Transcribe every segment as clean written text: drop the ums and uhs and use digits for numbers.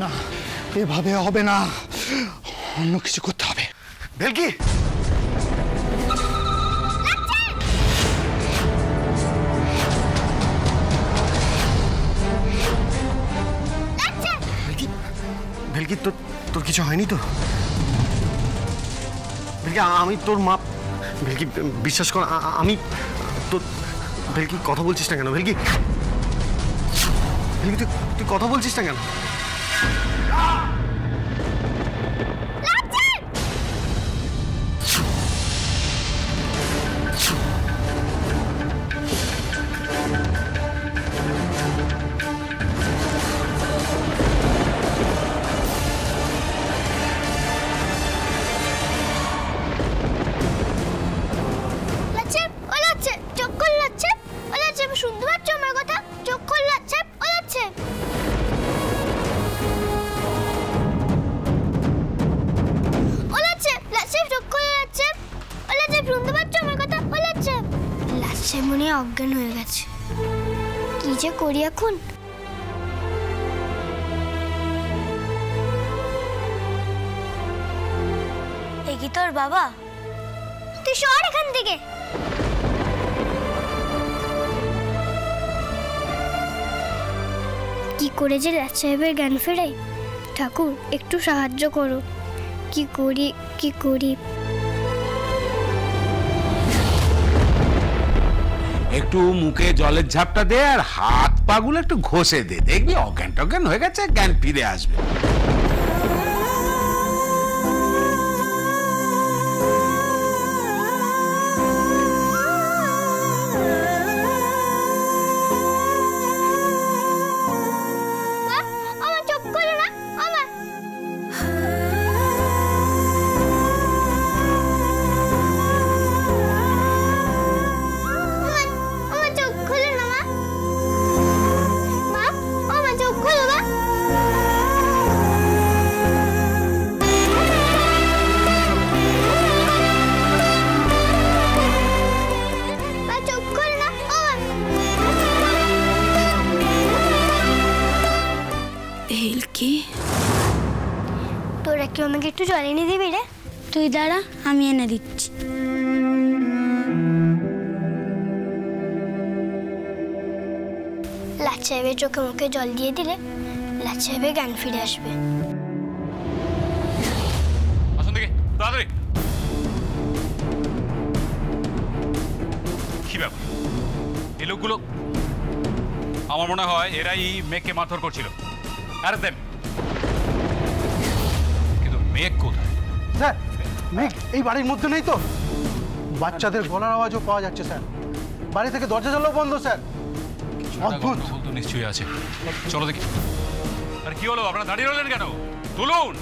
না, এভাবে হবে না, অন্য কিছু করতে হবে। ভেলকি, ভেলকি, তোর কিছু হয়নি তো? ভেলকি, আমি তোর মা। ভেলকি, বিশ্বাস কর, আমি তোর। ভেলকি, কথা বলছিস না কেন? ভেলকি, ভেলকি, তুই কথা বলছিস না কেন? মনে অজ্ঞান হয়ে গেছে, কি যে করি এখন। এ কি তোর বাবা? তুই সর এখান থেকে। কি করে যে লাট সাহেবের জ্ঞান ফেরাই, ঠাকুর একটু সাহায্য করো। কি করি, কি করি? একটু মুখে জলের ঝাপটা দে আর হাত পাগুলো একটু ঘষে দে, দেখবি অজ্ঞান টজ্ঞান হয়ে গেছে, জ্ঞান ফিরে আসবে। তোরা কি আমাকে একটু জল এনে দিবি রে? তুই দাঁড়া, আমি এনে দিচ্ছি। লাট সাহেবের চোখে মুখে জল দিয়ে দিলে লাট সাহেবের জ্ঞান ফিরে আসবে। আসুন দেখি তাড়াতাড়ি। কি ব্যাপার এই লোকগুলো? আমার মনে হয় এরাই মেঘকে মারধর করছিল। আরে দেন, কিন্তু মেঘ কোথায়? স্যার, মেঘ এই বাড়ির মধ্যে নেই তো। বাচ্চাদের গলার আওয়াজও পাওয়া যাচ্ছে স্যার। বাড়ি থেকে দরজা জানলাও বন্ধ স্যার। অদ্ভুত। তো নিশ্চয়ই আছে, চলো দেখি। আরে কি হলো, আপনারা দাঁড়িয়ে রইলেন কেন? তুলুন।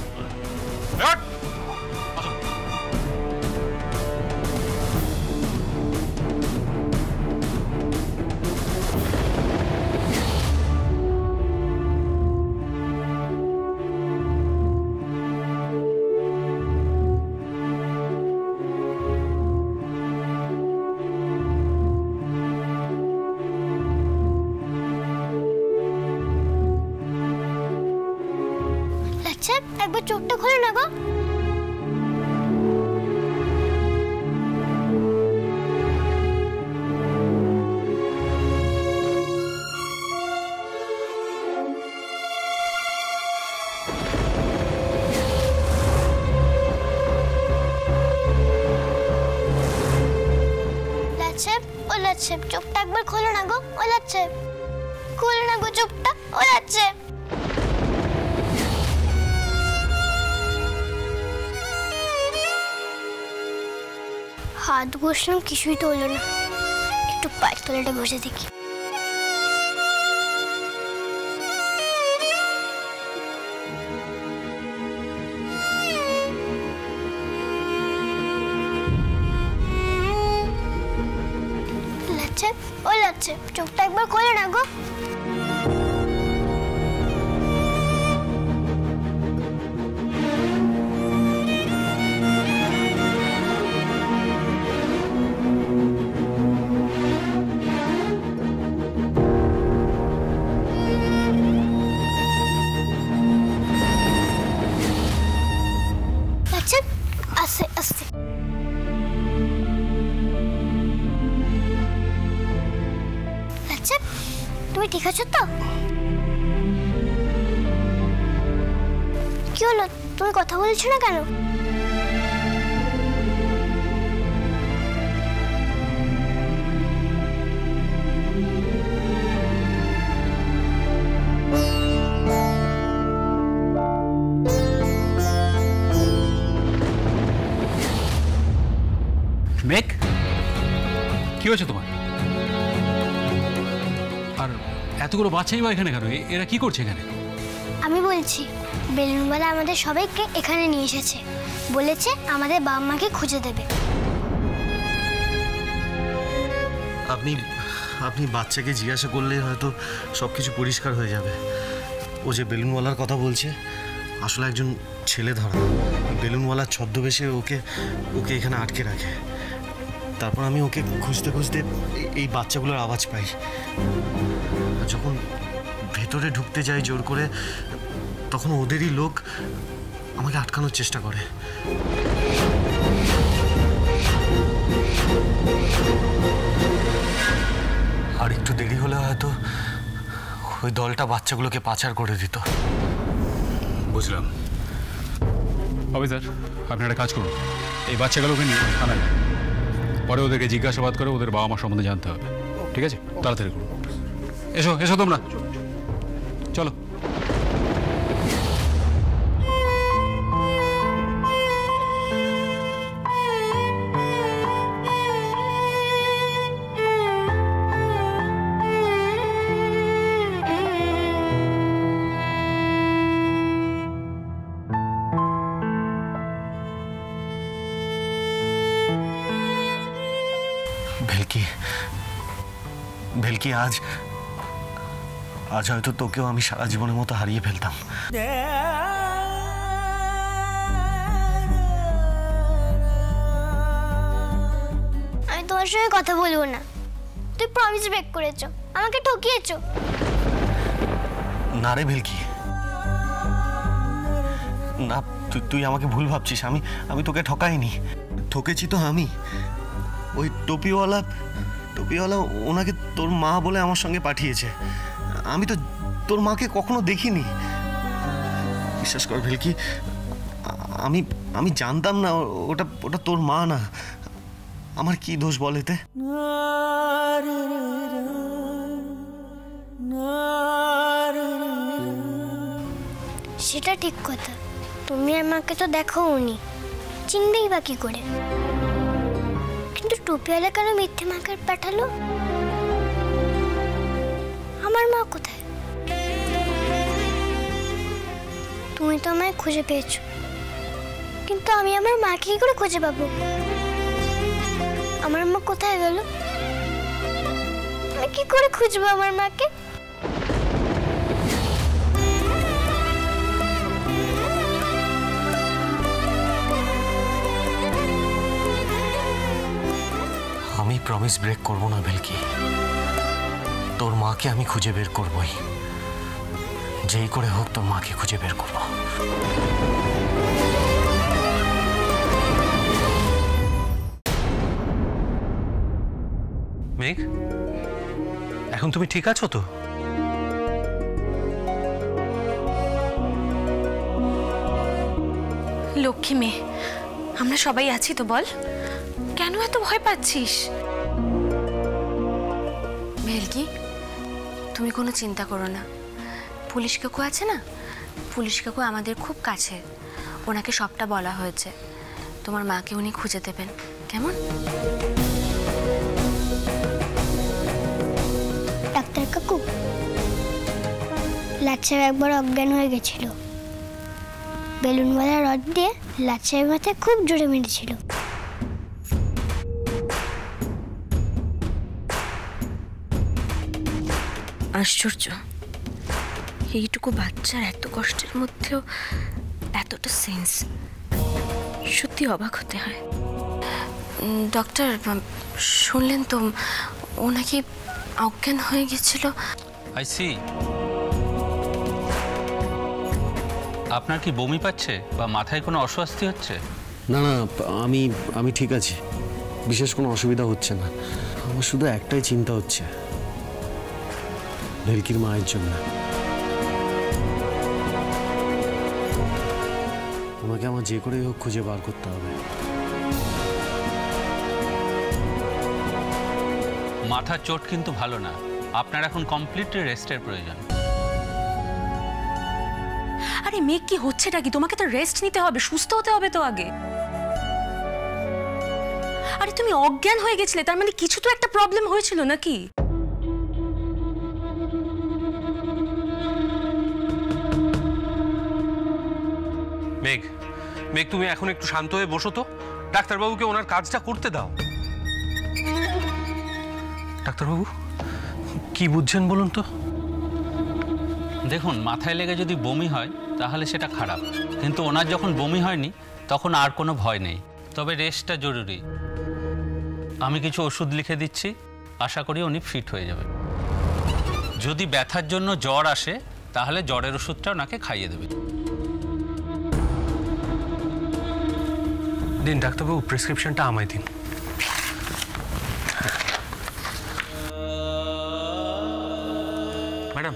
একবার চোখটা খোলো না গো। লাট সাহেব, ও লাট সাহেব, চোখটা একবার খোলো না গো। ও লাট সাহেব, খোলো না গো চোখটা। ও লাট সাহেব, হাত ঘষলাম, কিছুই তো হলো না। একটু পায়ের তলাটা ঘষে দেখি। লাচ্ছা, ও লাচ্ছা, চোখটা একবার খোলো না গো। করেছো তো? কি হলো, তুমি কথা বলছো না কেন? মেঘ, কি হয়েছে তোমার? আর এতগুলো বাচ্চাই বা এখানে কেন? এরা কি করছে এখানে? আমি বলছি, বেলুনওয়ালা আমাদের সবাইকে এখানে নিয়ে এসেছে, বলেছে আমাদের বাবা মাকে খুঁজে দেবে। আপনি আপনি বাচ্চাকে জিজ্ঞাসা করলে হয়তো সব কিছু পরিষ্কার হয়ে যাবে। ও যে বেলুনওয়ালার কথা বলছে আসলে একজন ছেলে ধরা। বেলুনওয়ালার ছদ্মবেশে ওকে ওকে এখানে আটকে রাখে। তারপর আমি ওকে খুঁজতে খুঁজতে এই বাচ্চাগুলোর আওয়াজ পাই। যখন ভেতরে ঢুকতে যাই জোর করে, তখন ওদেরই লোক আমাকে আটকানোর চেষ্টা করে। আর একটু দেরি হলে হয়তো ওই দলটা বাচ্চাগুলোকে পাচার করে দিত। বুঝলাম। অফিসার, আপনি একটা কাজ করুন, এই বাচ্চাগুলোকে নিয়ে থানায়, পরে ওদেরকে জিজ্ঞাসাবাদ করে ওদের বাবা মা সম্বন্ধে জানতে হবে। ঠিক আছে, তাড়াতাড়ি করুন। এসো এসো তোমরা, চলো। ভেলকি, আজ হয়তো তোকেও আমি সারা জীবনের মতো হারিয়ে ফেলতাম। আমি তোমার সঙ্গে কথা বলবো না। তুই প্রমিস ব্রেক করেছো, আমাকে ঠকিয়েছো। না রে ভেলকি, না, তুই আমাকে ভুল ভাবছিস। আমি তোকে ঠকাইনি। ঠকেছি তো আমি। ওই টপিওয়ালা ওনাকে তোর মা বলে আমার সঙ্গে পাঠিয়েছে। আমি তো তোর মাকে কখনো দেখিনি। বিশ্বাস কর ভেলকি, আমি জানতাম না ওটা তোর মা না। আমার কি দোষ বল এতে? সেটা ঠিক কথা, তুমি আমাকে তো দেখোনি, চিনবেই বা কি করে? কিন্তু টুপিওয়ালা কেন মিথ্যে মাকে পাঠালো? আমার মা কোথায়? তুমি তো আমায় খুঁজে পেয়েছো, কিন্তু আমি আমার মাকে কি করে খুঁজে পাবো? আমার মা কোথায় গেল? আমি কি করে খুঁজবো আমার মাকে? আমি প্রমিস ব্রেক করব না ভেলকি। তোর মাকে আমি খুঁজে বের করবই। যেই করে হোক তোর মাকে খুঁজে বের করব। মেঘ, এখন তুমি ঠিক আছো তো? লক্ষ্মী মেয়ে, আমরা সবাই আছি তো, বল কেন এত ভয় পাচ্ছিস? ভেলকি, তুমি কোনো চিন্তা করো না। পুলিশ কাকু আছে না, পুলিশ কাকু আমাদের খুব কাছে, ওনাকে সবটা বলা হয়েছে। তোমার মাকে উনি খুঁজে দেবেন, কেমন? ডাক্তার কাকু, লাচ্ছা একবার অজ্ঞান হয়ে গেছিল। বেলুনওয়ালা রড দিয়ে লাচ্ছার মাথায় খুব জোরে মেরেছিল। আশ্চর্য, এইটুকু বাচ্চার এত কষ্টের মধ্যেও এতটা সেন্স, সত্যি অবাক হতে হয়। ডক্টর, শুনলেন তো ও নাকি অজ্ঞান হয়ে গেছিল। I see. আপনার কি বমি পাচ্ছে বা মাথায় কোনো অস্বস্তি হচ্ছে? না না, আমি ঠিক আছি, বিশেষ কোনো অসুবিধা হচ্ছে না। আমার শুধু একটাই চিন্তা হচ্ছে, ভেলকির মায়ের জন্য। ওনাকে আমার যে করেই হোক খুঁজে বার করতে হবে। মাথার চোট কিন্তু ভালো না, আপনার এখন কমপ্লিটলি রেস্টের প্রয়োজন। আরে মেঘ, কি হচ্ছেটা কি? তোমাকে তো রেস্ট নিতে হবে, সুস্থ হতে হবে তো আগে। আরে তুমি অজ্ঞান হয়ে গেছিলে, তার মানে কিছু তো একটা প্রবলেম হয়েছিল নাকি? মেঘ, মেঘ তুমি এখন একটু শান্ত হয়ে বসো তো, ডাক্তারবাবুকে ওনার কাজটা করতে দাও। ডাক্তারবাবু কি বুঝছেন বলুন তো? দেখুন, মাথায় লেগে যদি বমি হয় তাহলে সেটা খারাপ, কিন্তু ওনার যখন বমি হয়নি তখন আর কোনো ভয় নেই। তবে রেস্টটা জরুরি। আমি কিছু ওষুধ লিখে দিচ্ছি, আশা করি উনি ফিট হয়ে যাবেন। যদি ব্যথার জন্য জ্বর আসে তাহলে জ্বরের ওষুধটা ওনাকে খাইয়ে দেবে। দিন ডাক্তারবাবু, প্রেসক্রিপশনটা আমায় দিন। ম্যাডাম,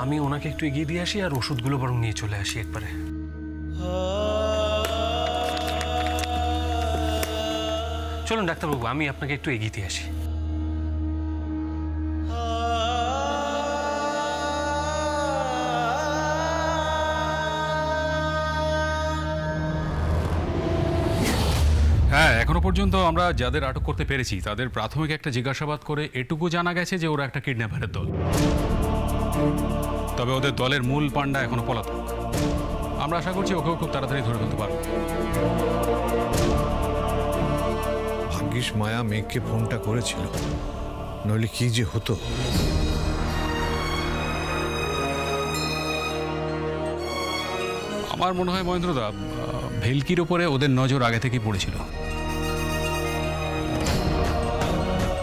আমি ওনাকে একটু এগিয়ে দিয়ে আসি আর ওষুধগুলো বরং নিয়ে চলে আসি একবারে। চলুন ডাক্তারবাবু, আমি আপনাকে একটু এগিয়ে দিয়ে আসি। হ্যাঁ, এখনো পর্যন্ত আমরা যাদের আটক করতে পেরেছি তাদের প্রাথমিক একটা জিজ্ঞাসাবাদ করে এটুকু জানা গেছে যে ওরা একটা কিডন্যাপারের দল। তবে ওদের দলের মূল পান্ডা এখনো পলাতক। আমরা আশা করছি ওকেও খুব তাড়াতাড়ি ধরে ফেলতে পারবো। ভাগ্যিস মায়া মেঘকে ফোনটা করেছিল, নইলে কি যে হতো। আমার মনে হয় মহেন্দ্রদা, ভেলকির ওপরে ওদের নজর আগে থেকেই পড়েছিল,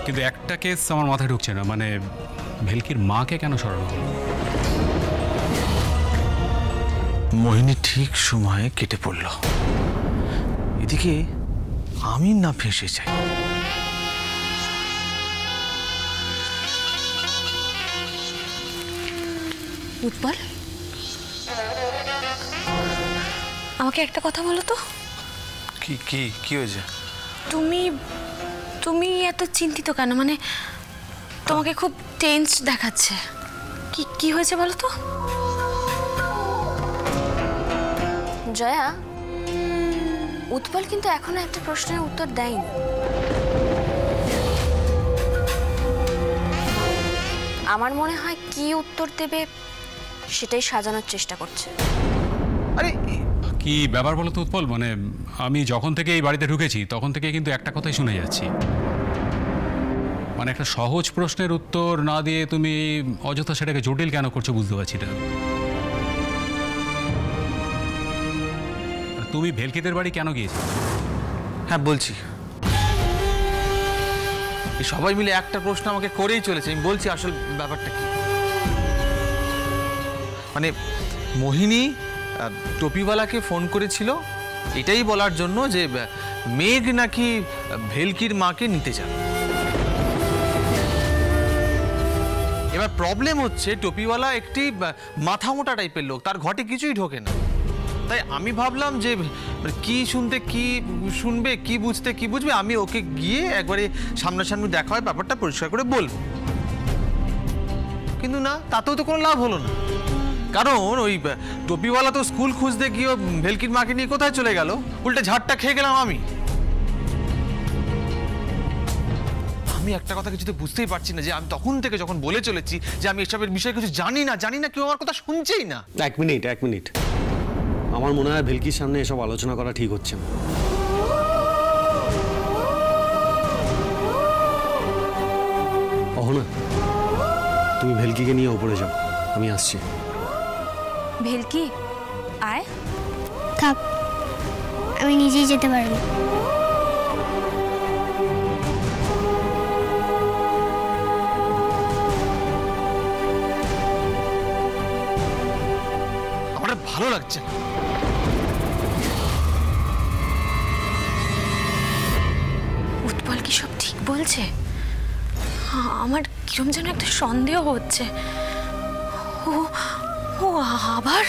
কিন্তু একটা কেস আমার মাথায় ঢুকছে না, মানে ভেলকির মাকে কেন সরানো হলো? মোহিনী ঠিক সময়ে কেটে পড়ল, এদিকে আমি না ফেঁসে যাই। উৎপল, আমাকে একটা কথা বলো তো। কি কি কি হয়েছে? তুমি তুমি এত চিন্তিত কেন? মানে তোমাকে খুব টেন্স দেখাচ্ছে। কি কি হয়েছে বলো তো? জয়া, উৎপল কিন্তু এখনো একটা প্রশ্নের উত্তর দেয়নি। আমার মনে হয় কি উত্তর দেবে সেটাই সাজানোর চেষ্টা করছে। আরে কি ব্যাপার বলো তো উৎপল? মানে আমি যখন থেকে এই বাড়িতে ঢুকেছি তখন থেকে কিন্তু একটা কথাই শুনে যাচ্ছি, মানে একটা সহজ প্রশ্নের উত্তর না দিয়ে তুমি অযথা সেটাকে জটিল কেন করছো বুঝতে পারছি না। তুমি ভেলকিদের বাড়ি কেন গিয়েছো? হ্যাঁ বলছি, সবাই মিলে একটা প্রশ্ন আমাকে করেই চলেছে। আমি বলছি আসল ব্যাপারটা কি। মানে মোহিনী টপিওয়ালাকে ফোন করেছিল এটাই বলার জন্য যে মেঘ নাকি ভেলকির মাকে নিতে যাবে। এবার প্রবলেম হচ্ছে টপিওয়ালা একটি মাথা মোটা টাইপের লোক, তার ঘটে কিছুই ঢোকে না। তাই আমি ভাবলাম যে কি শুনতে কি শুনবে, কি বুঝতে কি বুঝবে, আমি ওকে গিয়ে একবারে সামনাসামনি দেখা হয় ব্যাপারটা পরিষ্কার করে বলবো। কিন্তু না, তাতেও তো কোনো লাভ হলো না, কারণ ওই টপিওয়ালা তো স্কুল খুঁজতে গিয়ে ভেলকির মাকে নিয়ে কোথায় চলে গেল, উল্টে ঝাড়টা খেয়ে গেলাম আমি। আমি একটা কথা কিছুতে বুঝতেই পারছি না যে আমি তখন থেকে যখন বলে চলেছি যে আমি এসবের বিষয়ে কিছু জানি না, কেউ আমার কথা শুনছেই না। এক মিনিট, আমার মনে হয় ভেলকির সামনে এসব আলোচনা করা ঠিক হচ্ছে না। অহনা, তুমি ভেলকিকে নিয়ে ওপরে যাও, আমি আসছি। ভেলকি আয়। থাক, আমি নিজেই যেতে পারবো। আমার ভালো লাগছে না। উৎপল কি সব ঠিক বলছে? আমার কিরম যেন একটা সন্দেহ হচ্ছে। ও ও আবার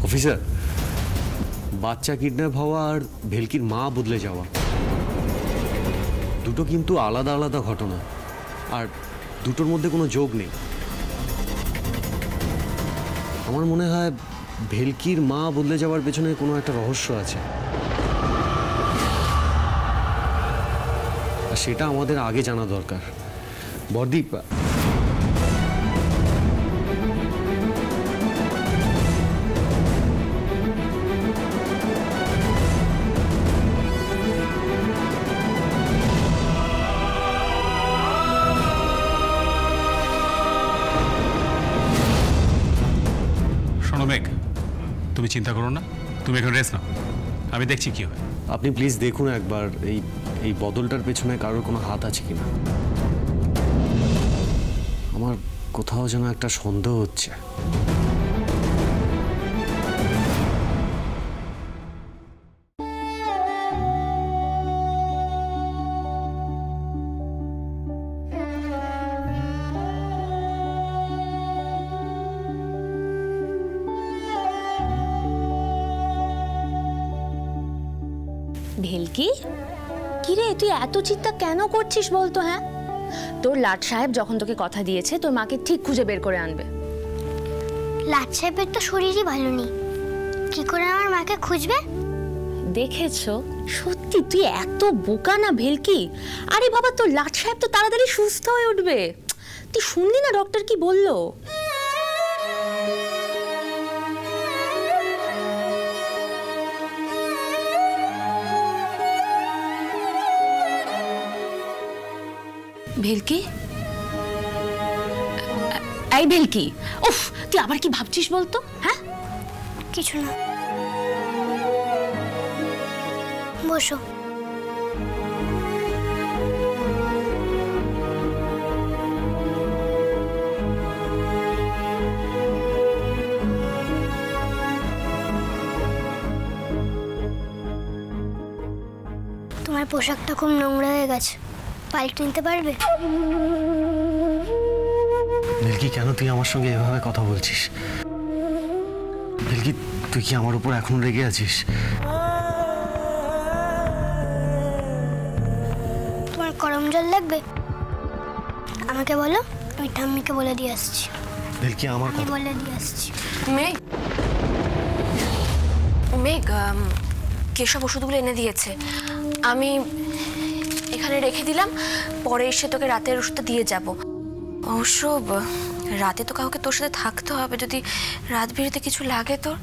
অফিসার, বাচ্চা কিডন্যাপ হওয়া আর ভেলকির মা বদলে যাওয়া দুটো কিন্তু আলাদা আলাদা ঘটনা, আর দুটোর মধ্যে কোনো যোগ নেই। আমার মনে হয় ভেলকির মা বদলে যাওয়ার পেছনে কোনো একটা রহস্য আছে, আর সেটা আমাদের আগে জানা দরকার। বরদীপ, মেঘ, তুমি চিন্তা করো না, তুমি এখন রেস্ট নাও, আমি দেখছি কি হয়। আপনি প্লিজ দেখুন একবার এই বদলটার পেছনে কারোর কোনো হাত আছে কিনা। আমার কোথাও যেন একটা সন্দেহ হচ্ছে। ভেলকি, কিরে তুই এত চিন্তা কেন করছিস বলতো? হ্যাঁ, তোর লাট সাহেব যখন তোকে কথা দিয়েছে তোর মাকে ঠিক খুঁজে বের করে আনবে। লাট সাহেবের তো শরীরই ভালো নেই, কি করে আমার মাকে খুঁজবে? দেখেছো, সত্যি তুই এত বোকা না ভেলকি। আরে বাবা, তোর লাট সাহেব তো তাড়াতাড়ি সুস্থ হয়ে উঠবে। তুই শুনলি না ডক্টর কি বললো? ভেলকি, এই ভেলকি, উফ, তুই আবার কি ভাবছিস বলতো? হ্যাঁ, কিছু না, বসো। তোমার পোশাকটা খুব নোংরা হয়ে গেছে, পাল্টে নিতে পারবে? ভেলকি, কেন তুই আমার সঙ্গে এভাবে কথা বলছিস? ভেলকি, তুই কি আমার উপর এখনো রেগে আছিস? তোমার গরম জল লাগবে? আমাকে বলো, আমি ঠাম্মিকে বলে দিয়ে আসছি। ভেলকি, আমার আমি বলে দিয়ে আসছি। মেঘ, মেঘ, কেশব ওষুধগুলো এনে দিয়েছে, আমি এখানে রেখে দিলাম, পরে এসে তোকে রাতের ওষুধটা দিয়ে যাব। অবশ্য রাতে তো কাউকে তোর সাথে থাকতে হবে, যদি রাত বিরেতে কিছু লাগে তোর।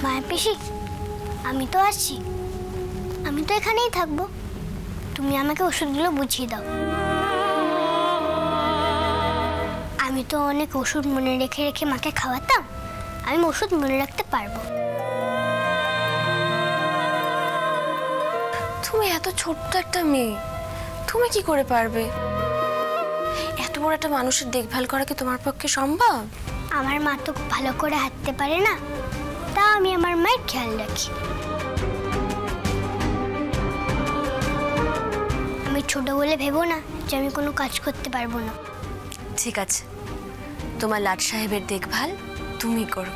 মায়ের পিসি, আমি তো আসছি, আমি তো এখানেই থাকবো, তুমি আমাকে ওষুধগুলো বুঝিয়ে দাও। আমি তো অনেক ওষুধ মনে রেখে রেখে মাকে খাওয়াতাম, আমি ওষুধ মনে রাখতে পারবো। তুমি এত ছোট্ট একটা মেয়ে, তুমি কি করে পারবে? এত বড় একটা মানুষের দেখভাল করা কি তোমার পক্ষে সম্ভব? আমার মা তো ভালো করে হাঁটতে পারে না, তাও আমি আমার মায়ের খেয়াল রাখি। আমি ছোট বলে ভেবো না যে আমি কোনো কাজ করতে পারবো না। ঠিক আছে, তোমার লাট সাহেবের দেখভাল তুমি করো।